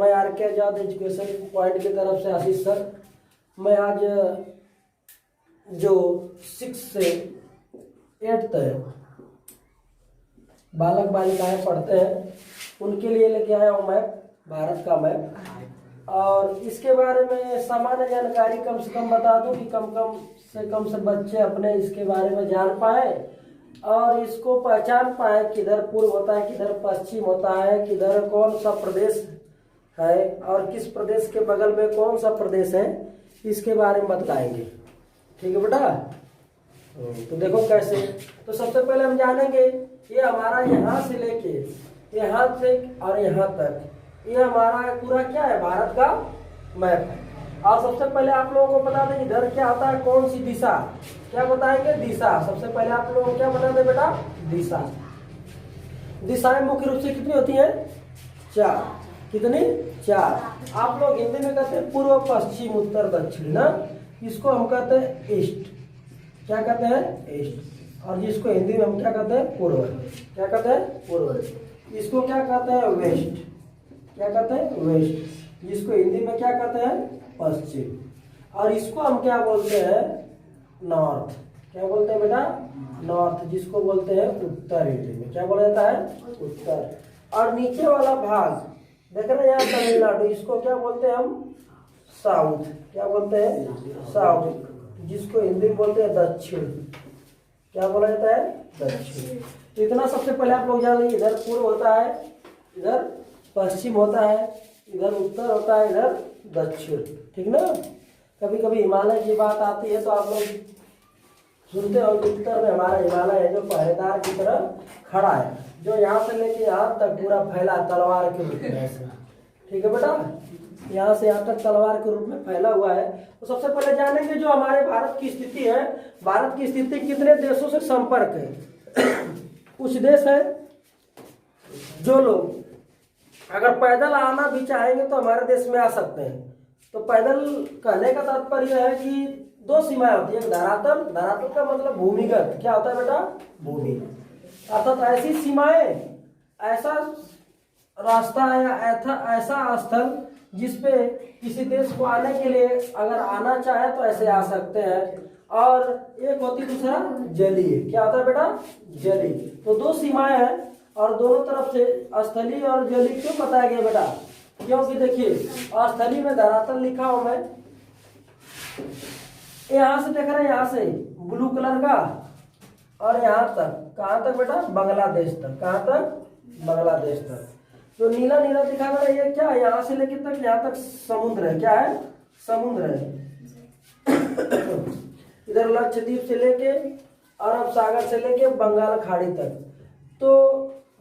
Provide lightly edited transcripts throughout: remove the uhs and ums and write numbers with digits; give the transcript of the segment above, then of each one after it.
मैं आर के आजाद education point की तरफ से आशीष सर। मैं आज जो 6 से 8 तक बालक बालिकाएं पढ़ते हैं उनके लिए लेके आया हूँ मैप, भारत का मैप। और इसके बारे में सामान्य जानकारी कम से कम बता दूं कि कम से बच्चे अपने इसके बारे में जान पाए और इसको पहचान पाए, किधर पूर्व होता है, किधर पश्चिम होता है, किधर कौन सा प्रदेश है और किस प्रदेश के बगल में कौन सा प्रदेश है, इसके बारे में बतलाएंगे। ठीक है बेटा। तो देखो कैसे। तो सबसे पहले हम जानेंगे ये हमारा यहाँ से लेके यहाँ से और यहाँ तक ये हमारा पूरा क्या है, भारत का मैप है। और सबसे पहले आप लोगों को बता दें इधर क्या होता है, कौन सी दिशा, क्या बताएंगे, दिशा। सबसे पहले आप लोगों को क्या बता दें बेटा, दिशा। दिशाएं मुख्य रूप से कितनी होती हैं, 4। कितनी, 4। आप लोग हिंदी में कहते हैं पूर्व पश्चिम उत्तर दक्षिण ना, इसको हम कहते हैं ईस्ट। क्या कहते हैं, ईस्ट। और जिसको हिंदी में हम क्या कहते हैं, पूर्व। क्या कहते हैं, पूर्व। इसको क्या कहते हैं, वेस्ट। क्या कहते हैं, वेस्ट। जिसको हिंदी में क्या कहते हैं, पश्चिम। और इसको हम क्या बोलते हैं, नॉर्थ। क्या बोलते हैं बेटा, नॉर्थ। जिसको बोलते हैं उत्तर, हिंदी में क्या बोला जाता है, उत्तर। और नीचे वाला भाग देख रहे हैं यहाँ तमिलनाडु, इसको क्या बोलते हैं हम, साउथ। क्या बोलते हैं, साउथ। जिसको हिंदी में बोलते हैं दक्षिण। क्या बोला जाता है, दक्षिण। तो इतना सबसे पहले आप लोग जान लीजिए, इधर पूर्व होता है, इधर पश्चिम होता है, इधर उत्तर होता है, इधर दक्षिण। ठीक ना। कभी कभी हिमालय की बात आती है तो आप लोग सुनते हो कि उत्तर में हमारा हिमालय है जो पहरेदार की तरह खड़ा है, जो यहाँ से लेके यहाँ तक पूरा फैला तलवार के रूप में ऐसे। ठीक है बेटा, यहाँ से यहाँ तक तलवार के रूप में फैला हुआ है। तो सबसे पहले जानेंगे जो हमारे भारत की स्थिति है, भारत की स्थिति कितने देशों से संपर्क है। कुछ देश है जो लोग अगर पैदल आना भी चाहेंगे तो हमारे देश में आ सकते हैं। तो पैदल कहने का तात्पर्य है कि 2 सीमाएं होती है, एक धरातल, धरातल का मतलब भूमिगत। क्या होता है बेटा, भूमि। अर्थात ऐसी सीमाएं, ऐसा रास्ता या ऐसा स्थल जिसपे किसी देश को आने के लिए अगर आना चाहे तो ऐसे आ सकते हैं। और एक होती दूसरा जलीय। क्या होता है बेटा, जलीय। तो 2 सीमाएं हैं और दोनों तरफ से स्थलीय और जलीय क्यों बताया गया बेटा, क्योंकि देखिए स्थलीय में धरातल लिखा हूं मैं, यहाँ से देख रहे हैं, यहाँ से ब्लू कलर का और यहाँ तक, कहाँ तक बेटा, बांग्लादेश तक। कहाँ तक, बांग्लादेश तक। जो नीला नीला दिखा रहा है ये क्या है, यहाँ से लेके तक यहाँ तक समुद्र है। क्या है, समुद्र है। इधर लक्षद्वीप से लेके अरब सागर से लेके बंगाल खाड़ी तक। तो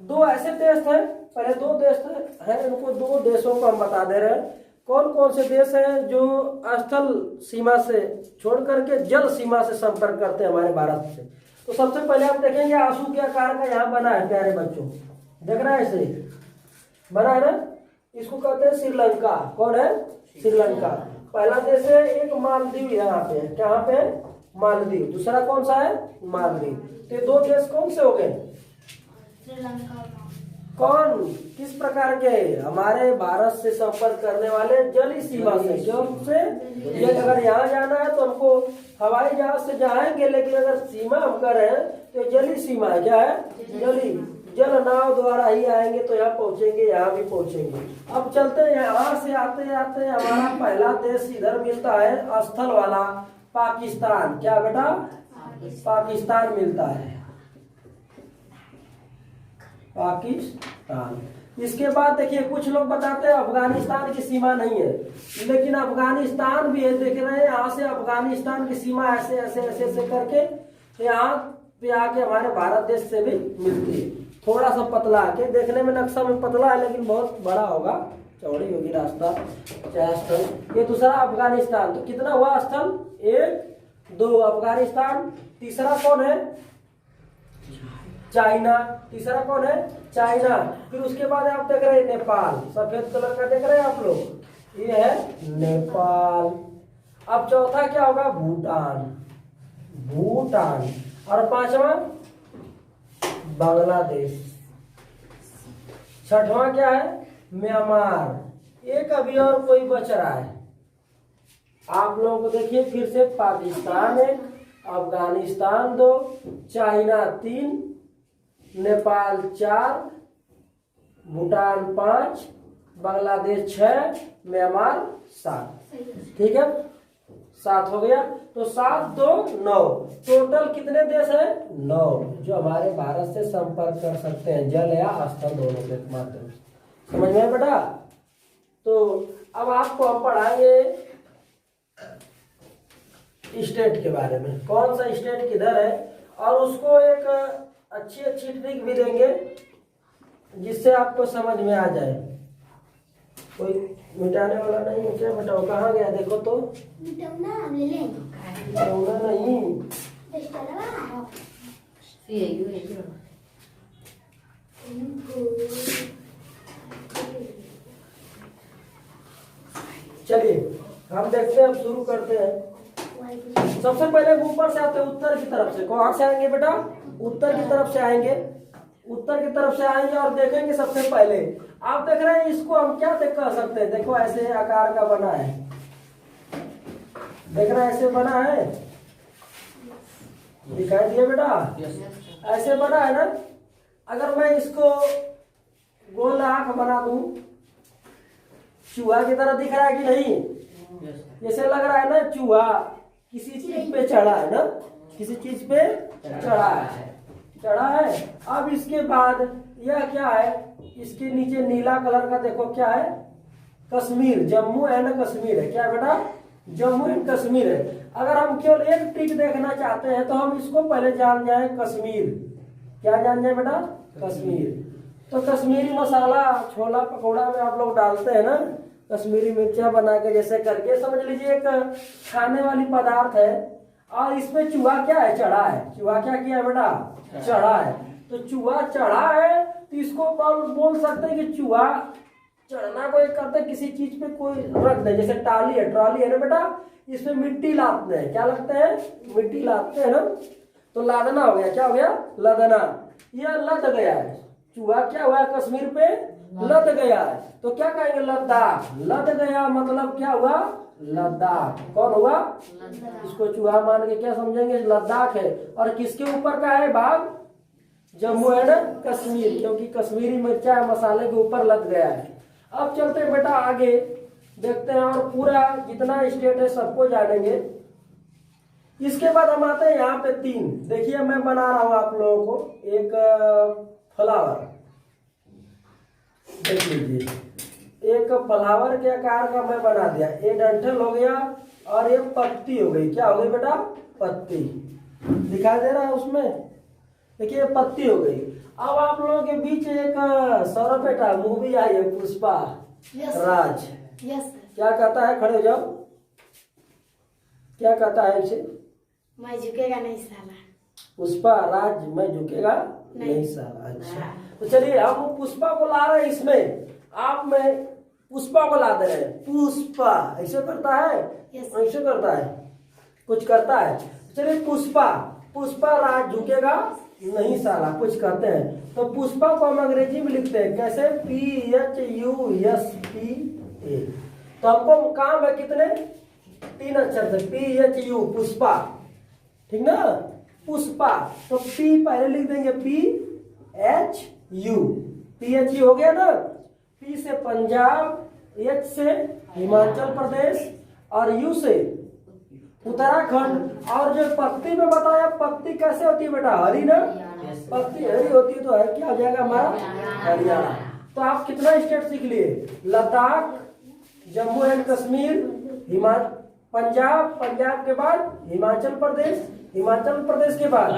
2 ऐसे देश हैं, पहले 2 देश हैं, इनको 2 देशों को हम बता दे रहे हैं। कौन कौन से देश हैं जो स्थल सीमा से छोड़ करके जल सीमा से संपर्क करते हैं हमारे भारत से। तो सबसे पहले आप देखेंगे आंसू के आकार का यहाँ बना है प्यारे बच्चों, देख रहे हैं ऐसे बना है ना, इसको कहते हैं श्रीलंका। कौन है, श्रीलंका। पहला देश है एक मालदीव, यहाँ पे है, कहाँ पे, मालदीव। दूसरा कौन सा है, मालदीव। तो ये 2 देश कौन से हो गए, श्रीलंका। कौन, किस प्रकार के, हमारे भारत से संपर्क करने वाले जली सीमा से। क्यों से, ये अगर यहाँ जाना है तो हमको हवाई जहाज से जाएंगे, लेकिन अगर सीमा हम कर रहे हैं तो जली सीमा है। क्या है, जली। जल नाव द्वारा ही आएंगे तो यहाँ पहुंचेंगे, यहाँ भी पहुंचेंगे। अब चलते हैं, यहाँ से आते आते हमारा पहला देश इधर मिलता है स्थल वाला, पाकिस्तान। क्या बेटा, पाकिस्तान मिलता है, पाकिस्तान। इसके बाद देखिए कुछ लोग बताते हैं अफगानिस्तान की सीमा नहीं है, लेकिन अफगानिस्तान भी है। देख रहे हैं यहाँ से अफगानिस्तान की सीमा ऐसे ऐसे ऐसे ऐसे करके यहाँ पे आके हमारे भारत देश से भी मिलती है। थोड़ा सा पतला आके, देखने में नक्शा में पतला है लेकिन बहुत बड़ा होगा, चौड़ी होगी रास्ता, 4 स्थल। ये दूसरा अफगानिस्तान। तो कितना हुआ स्थल, 1 2 अफगानिस्तान। तीसरा कौन है, चाइना। तीसरा कौन है, चाइना। फिर उसके बाद आप देख रहे हैं नेपाल, सफेद कलर का देख रहे हैं आप लोग, ये है नेपाल। अब चौथा क्या होगा, भूटान। भूटान। और 5वां बांग्लादेश। 6वां क्या है, म्यांमार। एक अभी और कोई बच रहा है। आप लोगों को देखिए फिर से, पाकिस्तान 1, अफगानिस्तान 2, चाइना 3, नेपाल 4, भूटान 5, बांग्लादेश 6, म्यांमार 7। ठीक है, 7 हो गया। तो 7 2 9, टोटल कितने देश हैं? 9 जो हमारे भारत से संपर्क कर सकते हैं जल या स्थल दोनों के माध्यम से। समझ में बेटा? तो अब आपको हम पढ़ाएंगे स्टेट के बारे में, कौन सा स्टेट किधर है, और उसको एक अच्छी ट्रिक भी देंगे जिससे आपको समझ में आ जाए। कोई मिटाने वाला नहीं है क्या? बताओ कहाँ गया, देखो तो। मिटाना ले लेंगे। मिटाना नहीं, चलिए हम देखते हैं, अब शुरू करते हैं। सबसे पहले ऊपर से आते हैं, उत्तर की तरफ से। कहाँ से आएंगे बेटा? उत्तर की तरफ से आएंगे। उत्तर की तरफ से आएंगे और देखेंगे सबसे पहले, आप देख रहे हैं इसको हम क्या कह सकते हैं? देखो ऐसे आकार का बना है, देख रहे हैं ऐसे बना है, दिखाई दिया बेटा? ऐसे बना है ना। अगर मैं इसको गोल आंख बना दूं, चूहा की तरह दिख रहा है कि नहीं? जैसे लग रहा है ना चूहा किसी चीज पे चढ़ा है ना, किसी चीज पे चढ़ा है। अब इसके बाद यह क्या है? इसके नीचे नीला कलर का देखो क्या है? कश्मीर, जम्मू एंड कश्मीर है। क्या बेटा? जम्मू एंड कश्मीर है। अगर हम केवल एक ट्रिक देखना चाहते हैं तो हम इसको पहले जान जाए कश्मीर। क्या जान जाए बेटा? कश्मीर। तो कश्मीरी मसाला छोला पकौड़ा में आप लोग डालते हैं ना, कश्मीरी मिर्चा बना के जैसे करके, समझ लीजिए एक खाने वाली पदार्थ है। और इसमें चूहा क्या है? चढ़ा है। चूहा क्या किया है बेटा? चढ़ा है। तो चूहा चढ़ा है तो इसको बोल सकते हैं कि चूहा चढ़ना को एक करते किसी चीज पे कोई रख दे, जैसे ट्रॉली है ना बेटा, इसमें मिट्टी लादते हैं। क्या लगते हैं? मिट्टी लादते हैं ना, तो लादना हो गया। क्या हो गया? लदना। यह लद गया है, चूहा क्या हुआ है? कश्मीर पे लद गया है। तो क्या कहेंगे? लद्दाख। लद गया मतलब क्या हुआ? लद्दाख। कौन हुआ? इसको चूहा मान के क्या समझेंगे? लद्दाख है। और किसके ऊपर का है भाग? जम्मू एंड कश्मीर, क्योंकि कश्मीरी मिर्चा मसाले के ऊपर लग गया है। अब चलते हैं बेटा आगे, देखते हैं और पूरा जितना स्टेट है सबको जानेंगे। इसके बाद हम आते हैं यहाँ पे 3। देखिए मैं बना रहा हूँ आप लोगों को एक फ्लावर, देख लीजिए। एक फ्लावर के आकार का मैं बना दिया। ये डंठल हो गया और ये पत्ती हो गई। क्या हो गई बेटा? पत्ती। दिखाई दे रहा है उसमें? देखिए पत्ती हो गई। अब आप लोगों के बीच एक सौरभ बेटा मूवी आई है पुष्पा राज। क्या कहता है? खड़े हो जाओ। क्या कहता है इसे? मैं झुकेगा नहीं साला। पुष्पा राज मैं झुकेगा नहीं साला। अच्छा तो चलिए हम पुष्पा को ला रहे हैं इसमें, आप में पुष्पा को ला दे रहे हैं। पुष्पा ऐसे करता है, ऐसे करता है, कुछ करता है। चलिए पुष्पा राज झुकेगा नहीं साला, कुछ करते हैं। तो पुष्पा को हम अंग्रेजी में लिखते हैं कैसे? PHUSPA। तो हमको काम है कितने? 3 अक्षर से, PHU पुष्पा, ठीक ना? पुष्पा। तो P पहले लिख देंगे, PHU। PHU हो गया ना? P से पंजाब, H से हिमाचल प्रदेश और U से उत्तराखंड। और जो पत्ती में बताया, पत्ती कैसे होती है बेटा? हरी ना? पत्ती हरी होती है तो है क्या हो जाएगा हमारा? हरियाणा। तो आप कितना स्टेट सीख लिए? लद्दाख, जम्मू एंड कश्मीर, पंजाब के बाद हिमाचल प्रदेश के बाद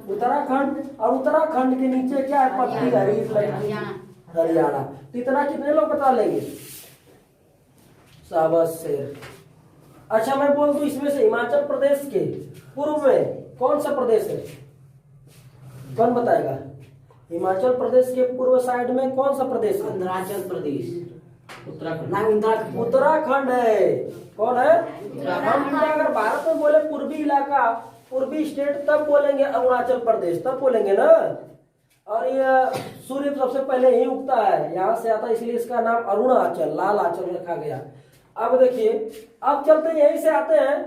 उत्तराखंड, और उत्तराखंड के नीचे क्या है? पत्ती हरी, हरियाणा। तो इतना कितने लोग बता लेंगे? शाबाश शेर। अच्छा मैं बोल दूं इसमें से हिमाचल प्रदेश के पूर्व में कौन सा प्रदेश है? कौन बताएगा? हिमाचल प्रदेश के पूर्व साइड में कौन सा प्रदेश है? अरुणाचल प्रदेश, उत्तराखंड है। कौन है? हम अगर भारत में बोले पूर्वी इलाका, पूर्वी स्टेट, तब बोलेंगे अरुणाचल प्रदेश, तब बोलेंगे ना। और ये सूर्य सबसे पहले यही उगता है, यहाँ से आता है, इसलिए इसका नाम अरुणाचल, लाल आंचल रखा गया। अब देखिए, अब चलते हैं यहीं से आते हैं,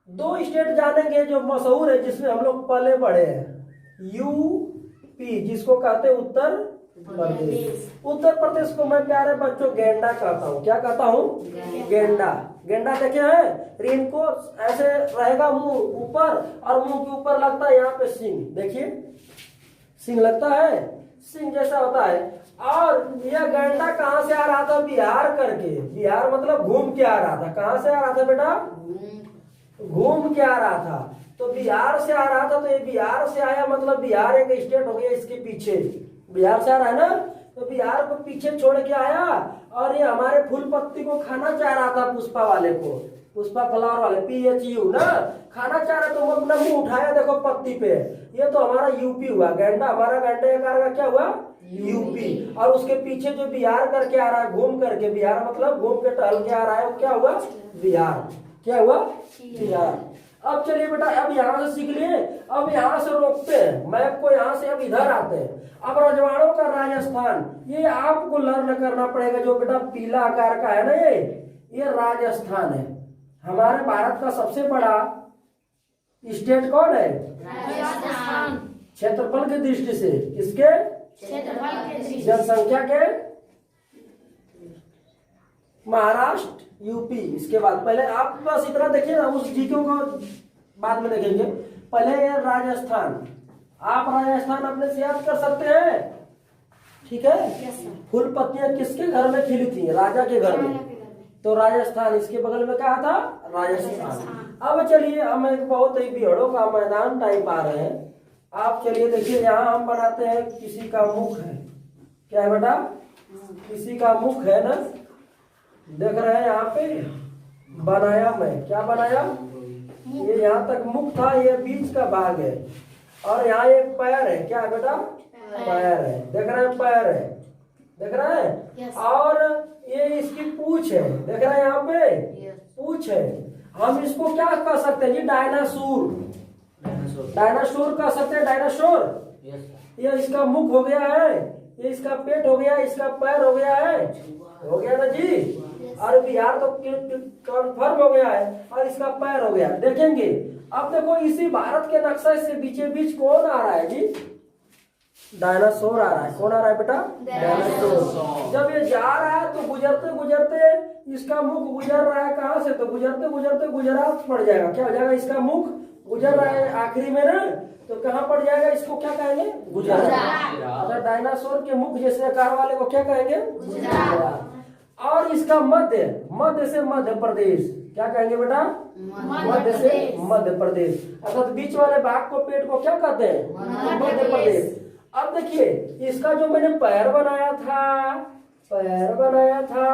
दो स्टेट जानेंगे जो मशहूर है, जिसमें हम लोग पले बड़े हैं, यूपी जिसको कहते हैं उत्तर प्रदेश। उत्तर प्रदेश को मैं प्यारे बच्चों गेंडा कहता हूँ। क्या कहता हूँ? गेंडा। गेंडा देखे हैं, रीन को ऐसे रहेगा मुंह ऊपर और मुंह के ऊपर लगता है यहाँ पे सिंह, देखिए सिंह लगता है, सिंह जैसा होता है। और यह गेंडा कहाँ से आ रहा था? बिहार करके, बिहार मतलब घूम के आ रहा था। कहाँ से आ रहा था बेटा? घूम के आ रहा था। तो बिहार से आ रहा था, तो ये बिहार से आया मतलब बिहार एक स्टेट हो गया इसके पीछे। बिहार से आ रहा है ना, तो बिहार को पीछे छोड़ के आया और ये हमारे फूल पत्ती को खाना चाह रहा था, पुष्पा वाले को, पुष्पा फ्लावर वाले, PHU ना, खाना चाह रहा, तो वो अपना मुंह उठाया, देखो पत्ती पे, ये तो हमारा यूपी हुआ। गेंडा, हमारा गेंडे का क्या हुआ? यूपी। और उसके पीछे जो बिहार करके आ रहा है, घूम करके, बिहार मतलब घूम के टहल के आ रहा है, वो क्या हुआ? बिहार। क्या हुआ? बिहार। अब चलिए बेटा, अब यहाँ से सीख लिए, अब यहाँ से रोकते हैं मैप को, यहाँ से अब इधर आते हैं। अब रजवाड़ों का राजस्थान, ये आपको लर्न करना पड़ेगा, जो बेटा पीला आकार का है ना, ये राजस्थान है। हमारे भारत का सबसे बड़ा स्टेट कौन है? राजस्थान। क्षेत्रफल की दृष्टि से, किसके? क्षेत्रफल के दृष्टि से। जनसंख्या के? महाराष्ट्र, यूपी। इसके बाद पहले आप बस इतना देखिए ना, उस जीके को बाद में देखेंगे। पहले ये राजस्थान, आप राजस्थान अपने से याद कर सकते हैं, ठीक है? फूल पत्तियां किसके घर में खिली थी? राजा के घर में, तो राजस्थान। इसके बगल में क्या था? राजस्थान। अब चलिए, हम एक बहुत ही बिहड़ों का मैदान टाइप आ रहे हैं। आप चलिए देखिए, यहाँ हम बनाते हैं, किसी का मुख है, क्या है बेटा? किसी का मुख है ना, देख रहे हैं यहाँ पे, बनाया मैं, क्या बनाया? ये यहाँ तक मुख था, ये बीच का भाग है, और यहाँ एक पैर है, क्या है बेटा? पैर है, देख रहे हैं, पैर है, देख रहे हैं। और ये इसकी पूंछ है, देख रहे हैं यहाँ पे, पूंछ है। हम इसको क्या कह सकते हैं जी? डायनासोर। डायनासोर कह सकते हैं, डायनासोर। ये इसका मुख हो गया है, ये इसका पेट हो गया, इसका पैर हो गया है, हो गया ना जी। और बिहार तो कन्फर्म हो गया है, और इसका पैर हो गया। देखेंगे अब, देखो इसी भारत के नक्शा से बीचे बीच कौन आ रहा है जी? डायनासोर आ रहा है। कौन आ रहा है बेटा? डायनासोर। जब ये जा रहा है, तो गुजरते गुजरते इसका मुख गुजर रहा है, कहाँ से? तो गुजरते गुजरते गुजरात पड़ जाएगा। क्या हो जाएगा? इसका मुख गुजर रहा है आखिरी में ना, तो कहाँ पड़ जाएगा? इसको क्या कहेंगे? गुजरात। अगर डायनासोर के मुख जैसे आकार वाले को क्या कहेंगे? गुजरात। और इसका मध्य, मध्य से मध्य प्रदेश, क्या कहेंगे बेटा? मध्य से मध्य प्रदेश। अर्थात बीच वाले भाग को, पेट को क्या कहते हैं? मध्य प्रदेश। अब देखिए, इसका जो मैंने पैर बनाया था, पैर बनाया था,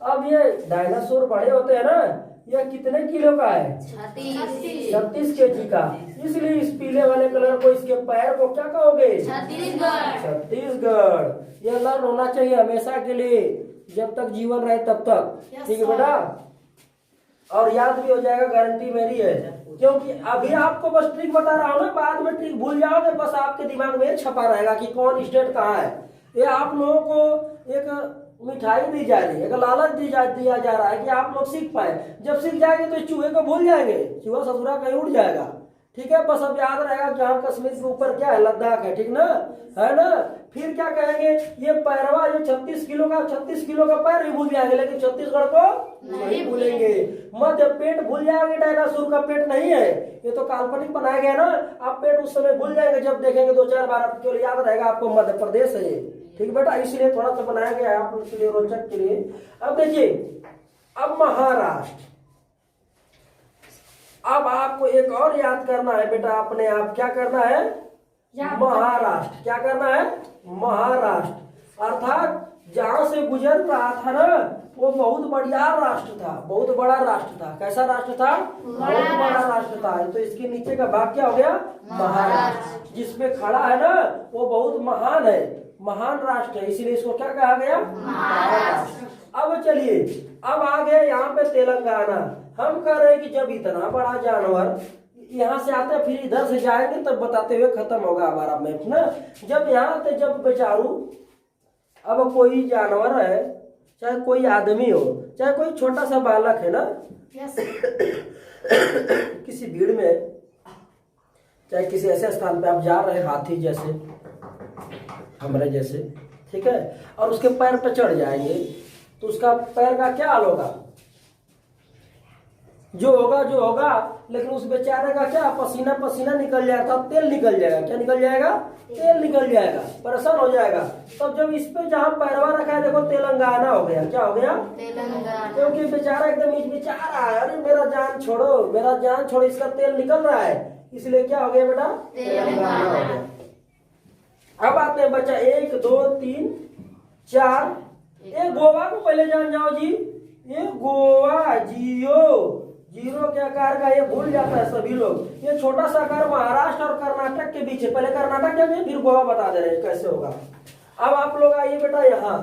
अब ये डायनासोर बड़े होते हैं ना, यह कितने किलो का है? 36 kg का। इसलिए इस पीले वाले कलर को, इसके पैर को क्या कहोगे? छत्तीसगढ़। छत्तीसगढ़। यह लर्न होना चाहिए हमेशा के लिए, जब तक जीवन रहे तब तक, ठीक है बेटा? और याद भी हो जाएगा, गारंटी मेरी है, क्योंकि अभी आपको बस ट्रिक बता रहा हूँ ना, बाद में ट्रिक भूल जाओगे, बस आपके दिमाग में छपा रहेगा कि कौन स्टेट कहाँ है। ये आप लोगों को एक मिठाई दी जा रही है, एक लालच दिया जा रहा है कि आप लोग सीख पाए। जब सीख जाएंगे तो चूहे को भूल जाएंगे, चूहा ससुरा कहीं उड़ जाएगा, ठीक है? बस अब याद रहेगा जहाँ कश्मीर के ऊपर क्या है? लद्दाख है, ठीक ना? है ना? फिर क्या कहेंगे? ये पैरवा जो 36 किलो का, 36 किलो का पैर भी भूल जाएंगे, लेकिन छत्तीसगढ़ को नहीं भूलेंगे। मध्य पेट भूल जाएंगे, डायनासोर का पेट नहीं है, ये तो काल्पनिक बनाया गया ना। आप पेट उस समय भूल जाएंगे, जब देखेंगे 2-4 बार, आपको याद रहेगा आपको मध्य प्रदेश है ये, ठीक बेटा? इसलिए थोड़ा सा बनाया गया है आप लोग के लिए, रोचक के लिए। अब देखिए, अब महाराष्ट्र, अब आपको एक और याद करना है बेटा, अपने आप क्या करना है? महाराष्ट्र। क्या करना है? महाराष्ट्र। अर्थात जहां से गुजर रहा था ना, वो बहुत बढ़िया राष्ट्र था, बहुत बड़ा राष्ट्र था। कैसा राष्ट्र था? बहुत बड़ा राष्ट्र था। तो इसके नीचे का भाग क्या हो गया? महाराष्ट्र। जिसपे खड़ा है ना, वो बहुत महान है, महान राष्ट्र है, इसीलिए इसको क्या कहा गया? महाराष्ट्र। अब चलिए, अब आ गए यहाँ पे तेलंगाना। हम कह रहे हैं कि जब इतना बड़ा जानवर यहाँ से आते हैं फिर इधर से जाएंगे तब बताते हुए खत्म होगा हमारा मैप ना। जब यहाँ आते जब बेचारू, अब कोई जानवर है चाहे कोई आदमी हो चाहे कोई छोटा सा बालक है ना, यस किसी भीड़ में चाहे किसी ऐसे स्थान पे आप जा रहे हैं, हाथी जैसे हमारे जैसे, ठीक है, और उसके पैर पे चढ़ जाएंगे तो उसका पैर का क्या हाल होगा? जो होगा, लेकिन उस बेचारे का क्या पसीना पसीना निकल जाएगा, तेल निकल जाएगा। क्या निकल जाएगा? तेल निकल जाएगा, परेशान हो जाएगा। तब जब इस पे जहाँ पैरवा रखा है देखो तेलंगाना हो गया। क्या हो गया? तेलंगाना। क्योंकि बेचारा एकदम बेचारा है, अरे मेरा जान छोड़ो, मेरा जान छोड़ो, इसका तेल निकल रहा है, इसलिए क्या हो गया बेटा? तेलंगाना हो गया। अब आते हैं बच्चा 1 2 3 4। ये गोवा को पहले जान जाओ जी। ये गोवा जीरो के आकार का, ये भूल जाता है सभी लोग। ये छोटा सा आकार महाराष्ट्र और कर्नाटक के बीच है। पहले कर्नाटक जाइए फिर गोवा बता दे रहे हैं कैसे होगा। अब आप लोग आइए बेटा यहाँ,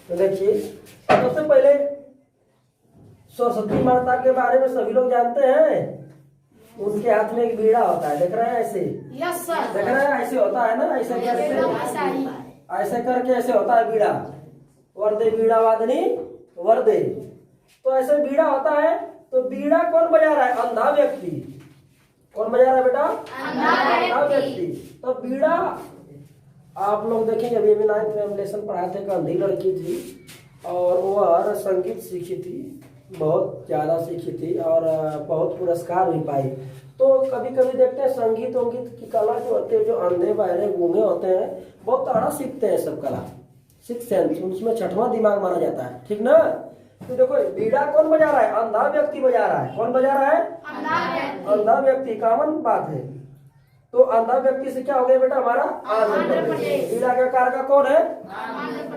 तो देखिए सबसे पहले सरस्वती माता के बारे में सभी लोग जानते हैं। उनके हाथ में एक बीड़ा होता है, देख रहे हैं ऐसे? Yes sir. देख रहे हैं ऐसे होता है ना, ऐसे करके, ऐसे करके ऐसे होता है बीड़ा। वर्दे बीड़ा वादनी वर्दे, तो ऐसे बीड़ा होता है। तो बीड़ा कौन बजा रहा है? अंधा व्यक्ति। कौन बजा रहा है बेटा? अंधा व्यक्ति। तो बीड़ा आप लोग देखेंगे, अभी 9th में हम लेसन पढ़ाए थे, एक अंधी लड़की थी और वह संगीत सीखी थी, बहुत ज़्यादा सीखी थी और बहुत पुरस्कार भी पाई। तो कभी कभी देखते हैं संगीत वंगीत की कला जो होते हैं, जो अंधे बहरे गूंगे होते हैं, बहुत तगड़ा सीखते हैं सब कला, 6th सेंस, उसमें 6वां दिमाग माना जाता है, ठीक ना। तो देखो बीड़ा कौन बजा रहा है? अंधा व्यक्ति बजा रहा है। कौन बजा रहा है? अंधा व्यक्ति। कॉमन बात है। तो अंधा व्यक्ति से क्या हो गया बेटा हमारा? आंध्र प्रदेश। बीड़ा के आकार का कौन है?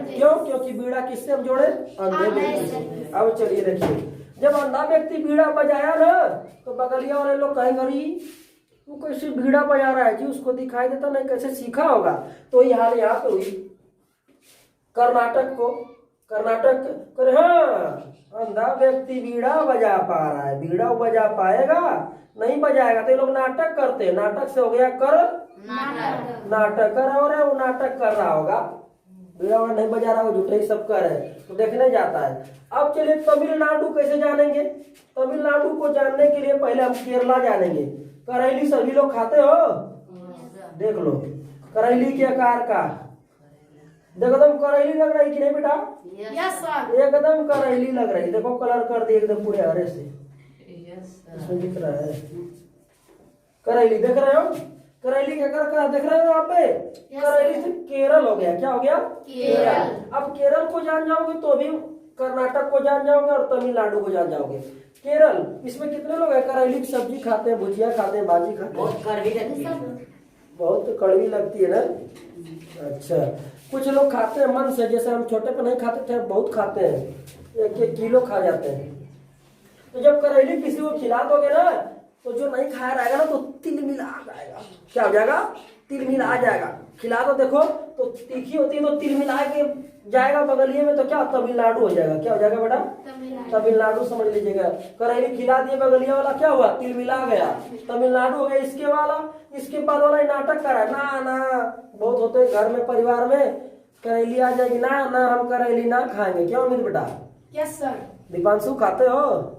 क्यों? क्योंकि बीड़ा किससे हम जोड़े? अंधे व्यक्ति से। अब चलिए देखिए, जब अंधा व्यक्ति बीड़ा बजाया ना तो बगलिया वाले लोग कहेंगे वो कैसे बीड़ा बजा रहा है जी, उसको दिखाई देता नहीं, कैसे सीखा होगा। तो ये हाल यहाँ पे हुई कर्नाटक करे, हाँ अंधा व्यक्ति बीड़ा बजा पा रहा है, बीड़ा बजा पाएगा नहीं बजाएगा। तो ये लोग नाटक करते हैं, नाटक से हो गया कर नाटक कर, और वो नाटक कर रहा होगा, बीड़ा नहीं बजा रहा, वो झूठे ही सब कर है, तो देखने जाता है। अब चलिए तमिलनाडु कैसे जानेंगे? तमिलनाडु को जानने के लिए पहले हम केरला जानेंगे। करेली सभी लोग खाते हो? देख लो करेली के आकार का, देखो एकदम करेली लग रही कि नहीं बेटा? Yes sir. एकदम करेली लग रही। देखो कलर कर दी एकदम पूरे हरे से, इसमें दिख रहा है करेली, देख रहे हो? करेली का आकार का देख रहे हो यहाँ पे? करेली से केरल हो गया। क्या हो गया? केरल। अब केरल को जान जाओगे तो भी कर्नाटक को जान जाओगे और तमिलनाडु को जान जाओगे। केरल, इसमें कितने लोग हैं करेली की सब्जी खाते हैं, भुजिया खाते हैं, भाजी खाते हैं? बहुत कड़वी लगती है ना। अच्छा, कुछ लोग खाते हैं मन से, जैसे हम छोटे पे नहीं खाते थे, बहुत खाते हैं, 1-1 किलो खा जाते हैं। तो जब करेली किसी को खिला दोगे ना तो जो नहीं खाया रहेगा ना तो तिल मिला जाएगा। क्या हो जाएगा? तिल मिला जाएगा। खिला दो देखो तो तीखी होती है तो तिल मिला के जाएगा बगलिए में, तो क्या तमिलनाडु हो जाएगा। क्या हो जाएगा बेटा? तमिलनाडु समझ लीजिएगा। करेली खिला दिए बगलिया वाला, क्या हुआ? तिल मिला गया, तमिलनाडु हो गया। इसके बाद वाला नाटक करा ना, बहुत होते हैं घर में परिवार में, करेली आ जाएगी ना हम करेली ना खाएंगे। क्यों अमित बेटा? Yes sir. दीपांशु खाते हो?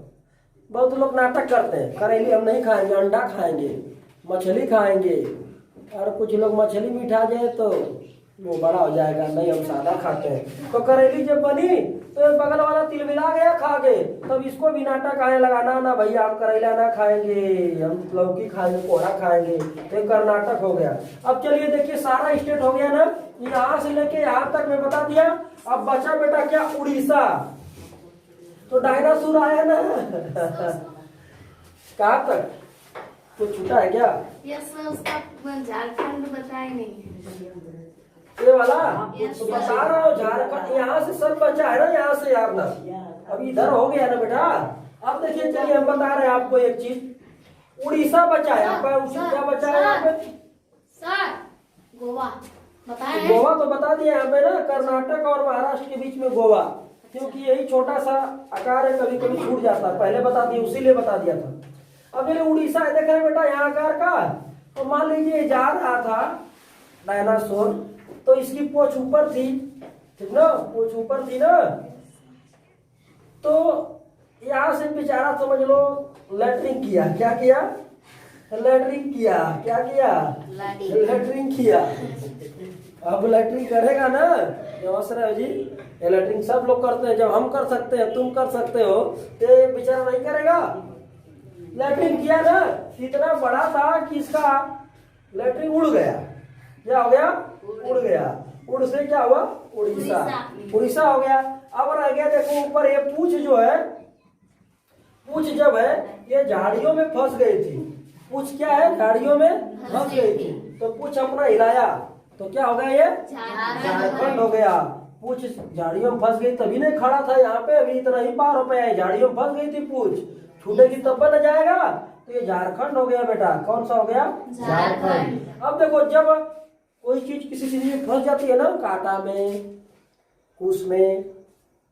बहुत लोग नाटक करते हैं, करेली हम नहीं खाएंगे, अंडा खाएंगे, मछली खाएंगे, और कुछ लोग मछली मीठा जाए तो वो बड़ा हो जाएगा, नहीं हम सादा खाते हैं। तो करेली जब बनी तो बगल वाला तिल मिला गया खा के, तब इसको भी नाटक आने लगा, ना भैया आप करेला ना खाएंगे, हम लौकी खाएंगे, कोहरा खाएंगे। तो कर्नाटक हो गया। अब चलिए देखिए सारा स्टेट हो गया ना, यहाँ से लेके यहाँ तक मैं बता दिया। अब बचा बेटा क्या? उड़ीसा। तो डायनासोर आया ना कहाँ तक? तो छूटा है क्या? यस सर, उसका झारखंड बताए नहीं। ये वाला तो बता रहा हूँ, झारखंड यहाँ से सब बचा है ना, यहाँ से यहाँ तक। अब इधर हो गया ना बेटा। अब देखिए चलिए हम बता रहे हैं आपको एक चीज, उड़ीसा बचा है आपका। क्या बचा है यहाँ पे? सर गोवा बताए। गोवा तो बता दिया यहाँ पे ना, कर्नाटक और महाराष्ट्र के बीच में गोवा, क्योंकि यही छोटा सा आकार है, कभी कभी छूट जाता है, पहले बता दिया, उसीलिए बता दिया था। अब ये उड़ीसा है, देख रहे हैं बेटा यहाँ आकार का। तो मान लीजिए जा रहा था डायनासोर, तो इसकी पूंछ ऊपर थी, ठीक ना, पूंछ ऊपर थी ना। तो यहाँ से बेचारा समझ लो लैटरिंग किया, क्या किया, लैटरिंग किया, क्या किया, लैटरिंग किया। अब लैटरिंग करेगा ना नमस्कार जी, ये लैटरिंग सब लोग करते हैं, जब हम कर सकते हैं तुम कर सकते हो, तो ये बेचारा नहीं करेगा। लैटरिंग किया ना, इतना बड़ा था कि इसका लैटरिन उड़ गया। क्या हो गया, उड़ गया। उड़ से क्या हुआ, उड़ीसा, उड़ीसा हो गया। अब रह गया देखो ऊपर ये पूंछ जो है, पूंछ जब है ये झाड़ियों में फंस गई थी। पूंछ क्या है, झाड़ियों में फंस गई थी, तो पूंछ अपना हिलाया तो क्या हो गया, ये झारखंड हो गया। पूंछ झाड़ियों में फंस गई तभी नहीं खड़ा था यहाँ पे, अभी इतना ही पार हो पाया, झाड़ियों में फंस गई थी पूंछ, छूटेगी तब न जाएगा, तो ये झारखंड हो गया बेटा। कौन सा हो गया, झारखंड। अब देखो जब कोई चीज किसी चीज में फंस जाती है ना, कांटा में, कुश में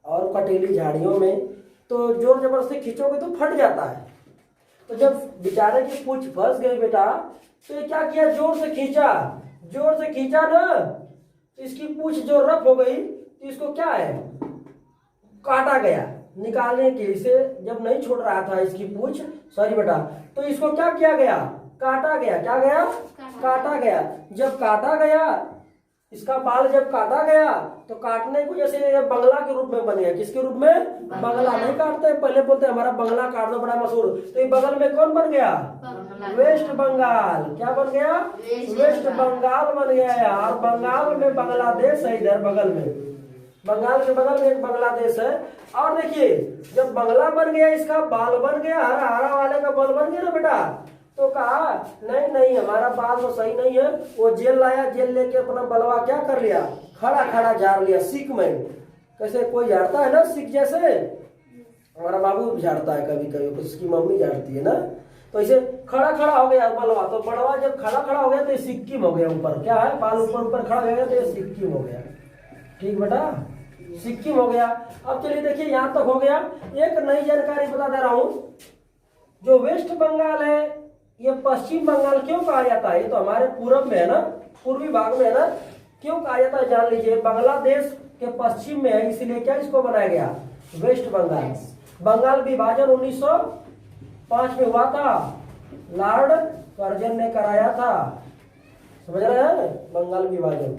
और कटीली झाड़ियों में, तो जोर जबरदस्ती खींचोगे तो फट जाता है। तो जब बेचारे की पूंछ फंस गई बेटा, तो ये क्या किया, जोर से खींचा, जोर से खींचा ना, तो इसकी पूंछ जो रफ हो गई, तो इसको क्या है, काटा गया। निकालने के लिए जब नहीं छोड़ रहा था इसकी पूंछ, सॉरी बेटा, तो इसको क्या किया गया, काटा गया। क्या गया, काटा गया। जब काटा गया, इसका बाल जब काटा गया, तो काटने की वजह से ये बंगला के रूप में बन गया। किसके रूप में, बंगला। नहीं काटते पहले बोलते हमारा बंगला काट दो, बड़ा मशहूर। तो ये बगल में कौन बन गया, वेस्ट बंगाल। क्या बन गया, वेस्ट बंगाल बन गया। और बंगाल में बांग्लादेश है, इधर बगल में, बंगाल के बगल में एक बांग्लादेश है। और देखिए जब बंगला बन गया, इसका बाल बन गया, हरा हरा वाले का बाल बन गया ना बेटा, तो कहा नहीं नहीं हमारा बाल तो सही नहीं है। वो जेल लाया, जेल लेके अपना बलवा क्या कर लिया, खड़ा खड़ा झाड़ लिया, सीख में। कैसे कोई झाड़ता है ना सीख जैसे, हमारा बाबू झाड़ता है कभी कभी, उसकी मम्मी झाड़ती है ना, तो इसे खड़ा खड़ा हो गया बलवा। तो बलवा जब खड़ा खड़ा हो गया तो ये सिक्किम हो गया। ऊपर क्या है, बाल ऊपर ऊपर खड़ा हो गया तो ये सिक्किम हो गया। ठीक बेटा, सिक्किम हो गया। अब चलिए देखिए यहाँ तक हो गया। एक नई जानकारी बता दे रहा हूँ, जो वेस्ट बंगाल है ये पश्चिम बंगाल क्यों कहा जाता है, ये तो हमारे पूरब में है ना, पूर्वी भाग में है ना, क्यों कहा जाता है जान लीजिए। बांग्लादेश के पश्चिम में है, इसलिए क्या इसको बनाया गया, वेस्ट बंगाल। बंगाल विभाजन 1905 में हुआ था, लॉर्ड कर्जन ने कराया था, समझ रहे हैं, बंगाल विभाजन।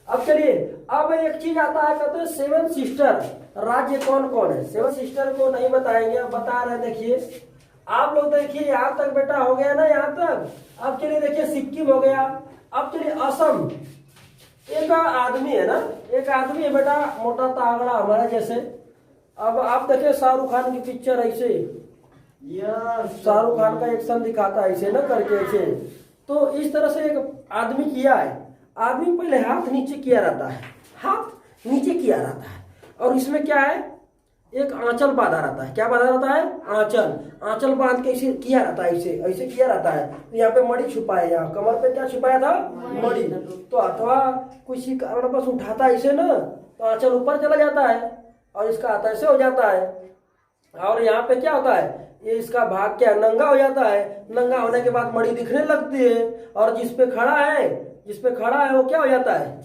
अब चलिए, अब एक चीज आता है, कहते हैं सेवन सिस्टर राज्य कौन कौन है। सेवन सिस्टर को नहीं बताएंगे, अब बता रहे हैं। देखिए आप लोग, देखिए यहाँ तक बेटा हो गया ना, यहाँ तक। अब चलिए देखिए सिक्किम हो गया। अब चलिए असम, एक आदमी है ना, एक आदमी है बेटा, मोटा तागड़ा हमारा जैसे। अब आप देखिए शाहरुख खान की पिक्चर ऐसे, शाहरुख खान का एक्शन दिखाता है ऐसे ना करके ऐसे। तो इस तरह से एक आदमी किया है। आदमी पहले हाथ नीचे किया रहता है, हाथ नीचे किया रहता है, और इसमें क्या है, एक आंचल बांधा रहता है। क्या बांधा रहता है, आंचल। आंचल बांध के इसे किया रहता है, ऐसे ऐसे किया रहता है। तो यहाँ पे मणि छुपाया, यहाँ कमर पे क्या छुपाया था, मणि। तो अथवा किसी कारण बस उठाता है इसे ना, तो आंचल ऊपर चला जाता है और इसका हाथ ऐसे हो जाता है। और यहाँ पे क्या होता है, ये इसका भाग क्या नंगा हो जाता है। नंगा होने के बाद मणि दिखने लगती है, और जिसपे खड़ा है, जिसपे खड़ा है वो क्या हो जाता है,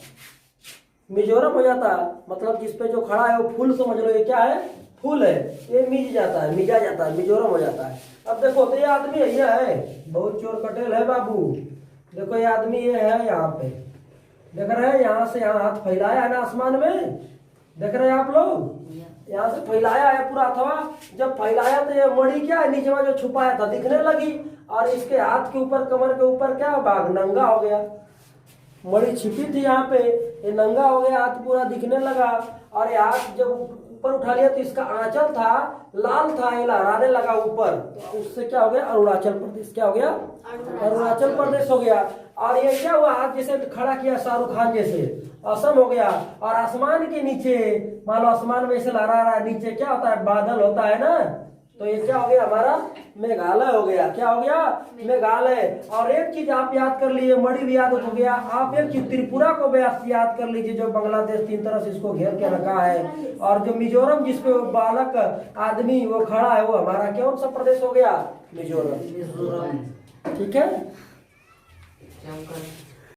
मिजोरम हो जाता है। मतलब जिसपे जो खड़ा है वो फूल समझ लो, ये क्या है, फूल है, ये मिज जाता है, मिजा जाता है, मिजोरम हो जाता है। अब देखो तो ये आदमी ये है, बहुत चोर कटेल है बाबू। देखो ये आदमी ये है, यहाँ पे देख रहे हैं, यहाँ से यहाँ हाथ फैलाया है ना आसमान में, देख रहे हैं आप लोग, यहाँ से फैलाया है पूरा। अथवा जब फैलाया तो ये मणि क्या है, नीचे में जो छुपाया था दिखने लगी, और इसके हाथ के ऊपर, कमर के ऊपर क्या भाग नंगा हो गया। मणि छिपी थी यहाँ पे, ये नंगा हो गया, हाथ पूरा दिखने लगा। और ये हाथ जब ऊपर उठा लिया तो इसका आंचल था, लाल था, ये लहराने लगा ऊपर। तो उससे क्या हो गया, अरुणाचल प्रदेश। क्या हो गया, अरुणाचल प्रदेश हो गया। और ये क्या हुआ, हाथ जैसे खड़ा किया शाहरुख खान जैसे, असम हो गया। और आसमान के नीचे, मान लो आसमान में ऐसे लहरा रहा है, नीचे क्या होता है, बादल होता है ना, तो ये क्या हो गया, हमारा मेघालय हो गया। क्या हो गया, मेघालय। और एक चीज आप याद कर लीजिए, मणि भी याद हो गया। आप एक चीज त्रिपुरा को भी याद कर लीजिए, जो बांग्लादेश 3 तरह से इसको घेर के रखा है। और जो मिजोरम जिसपे बालक आदमी वो खड़ा है, वो हमारा कौन सा प्रदेश हो गया, मिजोरम। मिजोरम। ठीक है। जमकर